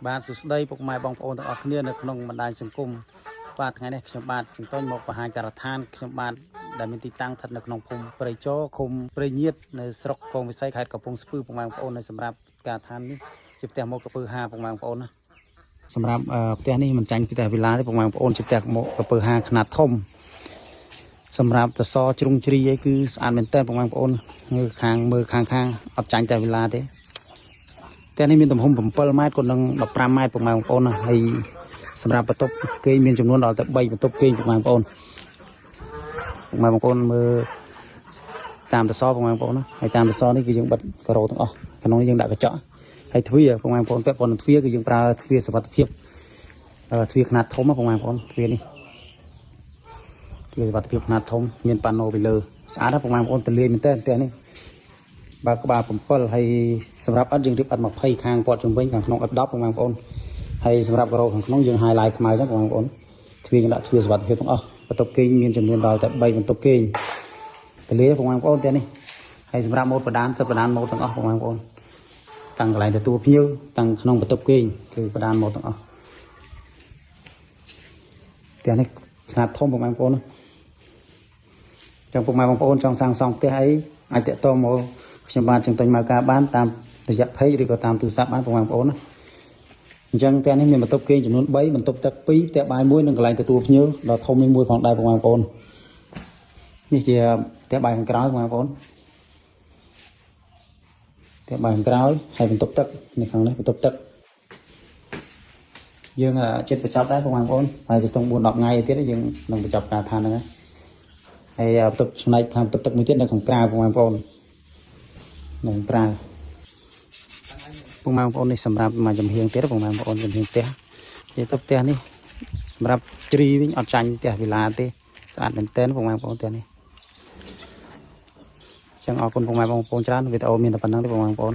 បាទសួស្តីពុកម៉ែបងប្អូនទាំងអស់គ្នានៅក្នុងបណ្ដាញសង្គមបាទថ្ងៃនេះខ្ញុំបាទជំទាញមកបង្ហាញការដ្ឋានខ្ញុំបាទដែលមានទីតាំងស្ថិតនៅក្នុងភូមិព្រៃជរឃុំព្រៃញៀតនៅស្រុកកងវិស័យខេត្តកំពង់ស្ពឺពុកម៉ែបងប្អូននៅសម្រាប់ការដ្ឋាននេះជាផ្ទះមកកពើ5ពុកម៉ែបងប្អូនណាសម្រាប់ផ្ទះនេះមិនចាញ់ពីផ្ទះវិឡាទេពុកម៉ែបងប្អូនជាផ្ទះមកកពើ5ខ្នាតធំសម្រាប់តសជ្រុងជ្រីអីគឺស្អាតមែនតើពុកម៉ែបងប្អូនមើលខាងអត់ចាញ់តែវិឡាទេតែនេះមានទំហំ7ម៉ែត្រក៏នឹង15ម៉ែត្រពុកម៉ែបងប្អូនណាហើយសម្រាប់បន្ទប់គេមានចំនួនដល់ទៅ3បន្ទប់គេពុកម៉ែបងប្អូនមើលតាមតសពុកម៉ែបងប្អូនណាហើយតាមតសនេះគឺយើងបិទការ៉ូទាំងអស់ក្នុងនេះយើងដាក់កញ្ចក់ហើយទ្វារពុកម៉ែបងប្អូនពាក់ព័ន្ធនឹងទ្វារគឺយើងប្រើទ្វារសុវត្ថិភាពទ្វារខ្នាតធំពុកម៉ែបងប្អូនទ្វារនេះទ្វារសុវត្ថិភាពខ្នាតធំមានប៉ាណូពីលើស្អាតណាស់ពុកម៉ែបងប្អូនទលាយមែនតើផ្ទះនេះបើក្បាល7ហើយសម្រាប់អត់យើងរៀបអត់20ខាងព័ទ្ធជំវិញខាងក្នុងអត់10បងប្អូនហើយសម្រាប់ការ៉ូខាងក្នុងយើង highlight ខ្មៅចឹងបងប្អូនទ្វារយើងដាក់ទ្វារសុវត្ថិភាពទាំងអស់បន្ទប់គេងមានចំនួនដល់តែ3បន្ទប់គេងទលាបងប្អូនផ្ទះនេះហើយសម្រាប់ម៉ូតបដានសិតបដានម៉ូតទាំងអស់បងប្អូនតាំងកន្លែងទទួលភ្ញៀវតាំងក្នុងបន្ទប់គេងគឺបដានម៉ូតទាំងអស់ផ្ទះនេះខ្នាតធំបងប្អូនចឹងពុកម៉ែបងប្អូនចង់សាងសង់ផ្ទះអីអាចតាក់ទងមកខ្ញុំបាទចឹងតែមកការបានតាមរយៈ page ឬក៏តាមទូរស័ព្ទបានបងប្អូនណាអញ្ចឹងផ្ទះនេះមានបន្ទប់គេងចំនួន3បន្ទប់ទឹក2ផ្ទះបាយ1និងកន្លែងទទួលភ្ញៀវដ៏ធំមួយផងដែរបងប្អូននេះជាផ្ទះបាយខាងក្រោយបងប្អូនផ្ទះបាយខាងក្រោយហើយបន្ទប់ទឹកនេះខាងនេះបន្ទប់ទឹកយើងចិត្តបញ្ចប់ដែរបងប្អូនហើយទៅក្នុង4-10ថ្ងៃទៀតយើងនឹងបញ្ចប់ការឋានហ្នឹងហើយបន្ទប់ផ្នែកខាងបន្ទប់ទឹកមួយទៀតនៅខាងក្រៅបងប្អូននៅក្រៅបងប្អូននេះសម្រាប់មកចំហៀងទៀតបងប្អូនចំហៀងផ្ទះនិយាយទៅផ្ទះនេះសម្រាប់ជ្រីវិញអត់ចាញ់ផ្ទះវិឡាទេស្អាតមែនទែនបងប្អូនផ្ទះនេះអញ្ចឹងអរគុណបងប្អូនច្រើនវីដេអូមានតែប៉ុណ្្នឹងទេបងប្អូន